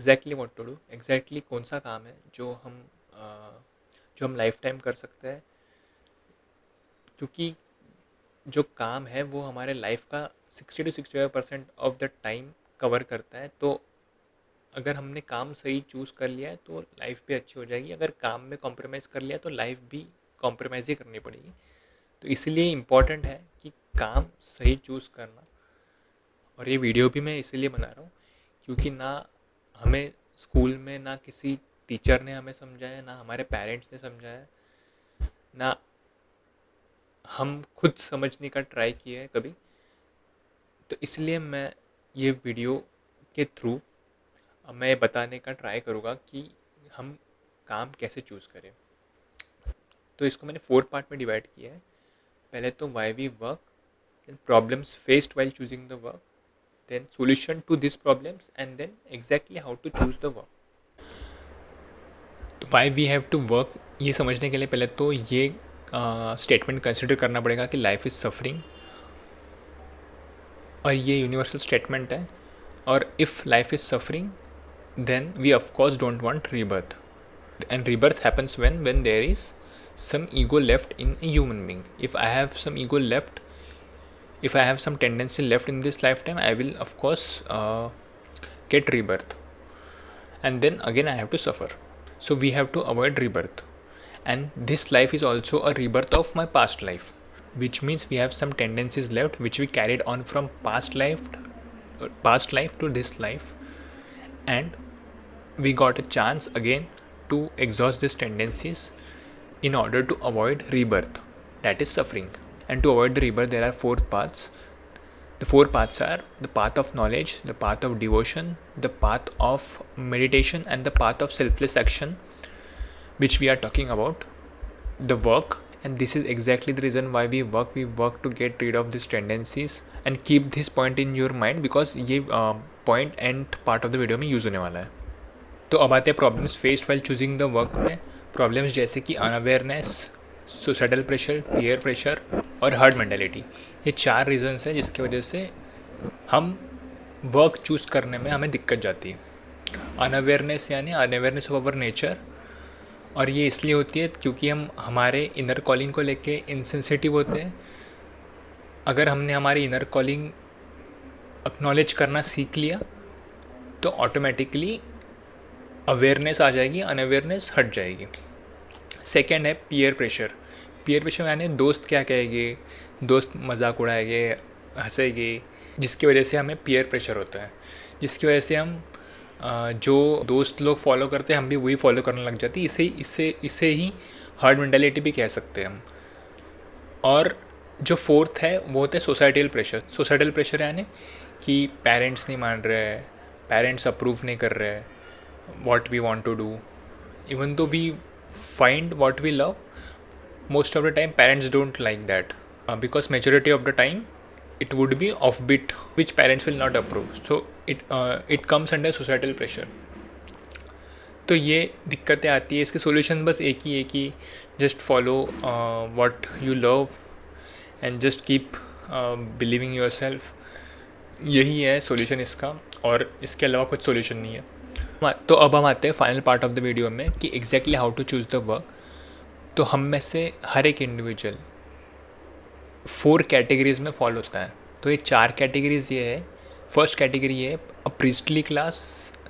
Exactly what to do, exactly कौन सा काम है जो हम लाइफ टाइम कर सकते हैं, क्योंकि जो काम है वो हमारे लाइफ का 60 to 65% of the time cover करता है। तो अगर हमने काम सही चूज़ कर लिया है तो लाइफ भी अच्छी हो जाएगी, अगर काम में कॉम्प्रोमाइज़ कर लिया तो लाइफ भी कॉम्प्रोमाइज़ ही करनी पड़ेगी। तो इसलिए इम्पॉर्टेंट है कि काम सही चूज़ करना। और ये वीडियो भी मैं इसीलिए बना रहा हूँ क्योंकि ना हमें स्कूल में ना किसी टीचर ने हमें समझाया, ना हमारे पेरेंट्स ने समझाया, ना हम खुद समझने का ट्राई किए है कभी। तो इसलिए मैं ये वीडियो के थ्रू मैं बताने का ट्राई करूँगा कि हम काम कैसे चूज़ करें। तो इसको मैंने 4 पार्ट में डिवाइड किया है। पहले तो why we work, then problems faced while choosing the work, then solution to this problems, and then exactly how to choose the work. तो why we have to work, ये समझने के लिए पहले तो ये स्टेटमेंट कंसिडर करना पड़ेगा कि लाइफ इज़ सफरिंग, और ये यूनिवर्सल स्टेटमेंट है। और if life is suffering then we of course don't want rebirth, and rebirth happens when there is some ego left in a human being. If I have some ego left, if I have some tendency left in this lifetime, I will of course get rebirth, and then again I have to suffer. So we have to avoid rebirth, and this life is also a rebirth of my past life, which means we have some tendencies left which we carried on from past life to this life, and we got a chance again to exhaust these tendencies in order to avoid rebirth, that is suffering. And to avoid the rebirth, there are 4 paths. The 4 paths are the path of knowledge, the path of devotion, the path of meditation, and the path of selfless action, which we are talking about, the work. And this is exactly the reason why we work to get rid of these tendencies. And keep this point in your mind because ये point and part of the video में use होने वाला है। तो अब आते हैं problems faced while choosing the work में। प्रॉब्लम्स जैसे कि unawareness, societal pressure, peer pressure और हर्ड मेंटालिटी। ये 4 रीजंस हैं जिसकी वजह से हम वर्क चूज़ करने में हमें दिक्कत जाती है। अनअवेयरनेस यानी अनअवेयरनेस ऑफ अवर नेचर, और ये इसलिए होती है क्योंकि हम हमारे इनर कॉलिंग को लेके इनसेंसिटिव होते हैं। अगर हमने हमारी इनर कॉलिंग एक्नॉलेज करना सीख लिया तो ऑटोमेटिकली अवेयरनेस आ जाएगी, अनअवेयरनेस हट जाएगी। सेकेंड है पीयर प्रेशर। पीयर प्रेशर यानी दोस्त क्या कहेंगे, दोस्त मजाक उड़ाएंगे, हंसेंगे, जिसकी वजह से हमें पीयर प्रेशर होता है, जिसकी वजह से हम जो दोस्त लोग फॉलो करते हैं हम भी वही फॉलो करने लग जाती है। इसे ही हर्ड मेंटालिटी भी कह सकते हैं हम। और जो फोर्थ है वो होता है सोसाइटल प्रेशर। सोसाइटल प्रेशर यानी कि पेरेंट्स नहीं मान रहे हैं, पेरेंट्स अप्रूव नहीं कर रहे हैं what we want to do, even though we find what we love, most of the time parents don't like that, because majority of the time it would be offbeat which parents will not approve, so it comes under societal pressure। तो ये दिक्कतें आती है। इसके solution बस एक ही just follow what you love and just keep believing yourself, यही है सॉल्यूशन इसका, और इसके अलावा कुछ सॉल्यूशन नहीं है। तो अब हम आते हैं final part of the video में कि exactly how to choose the work. तो हम में से हर एक इंडिविजुअल 4 कैटेगरीज में फॉल होता है। तो ये 4 कैटेगरीज ये है। फर्स्ट कैटेगरी है अ प्रीस्टली क्लास,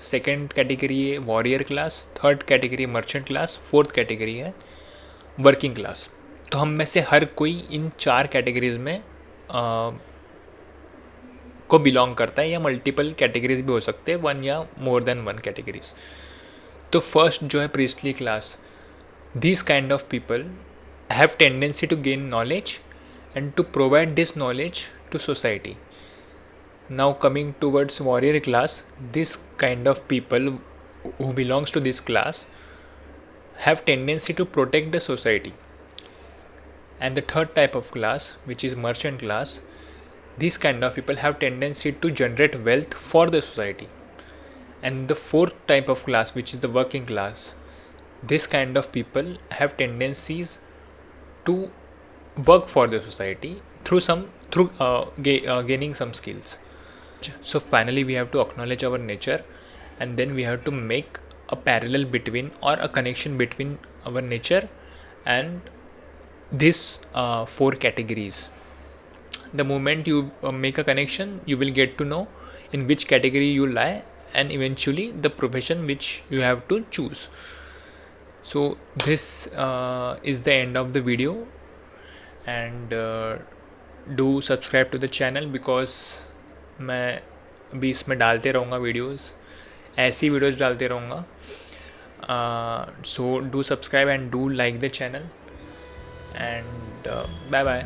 सेकंड कैटेगरी है warrior class, third category merchant class, fourth category है वर्किंग क्लास। तो हम में से हर कोई इन 4 कैटेगरीज में को बिलोंग करता है, या मल्टीपल कैटेगरीज भी हो सकते हैं, 1 या मोर देन 1 कैटेगरीज। तो फर्स्ट जो है priestly class, this kind of people have tendency to gain knowledge and to provide this knowledge to society. Now coming towards warrior class, this kind of people who belongs to this class have tendency to protect the society. And the third type of class, which is merchant class, these kind of people have tendency to generate wealth for the society. And the fourth type of class, which is the working class, this kind of people have tendencies to work for the society through gaining some skills. So finally we have to acknowledge our nature and then we have to make a parallel between or a connection between our nature and these four categories. The moment you make a connection, you will get to know in which category you lie, and eventually the profession which you have to choose. So this is the end of the video, and do subscribe to the channel because मैं अभी इसमें डालते रहूँगा videos, ऐसी videos डालते रहूँगा. So do subscribe and do like the channel, and bye bye.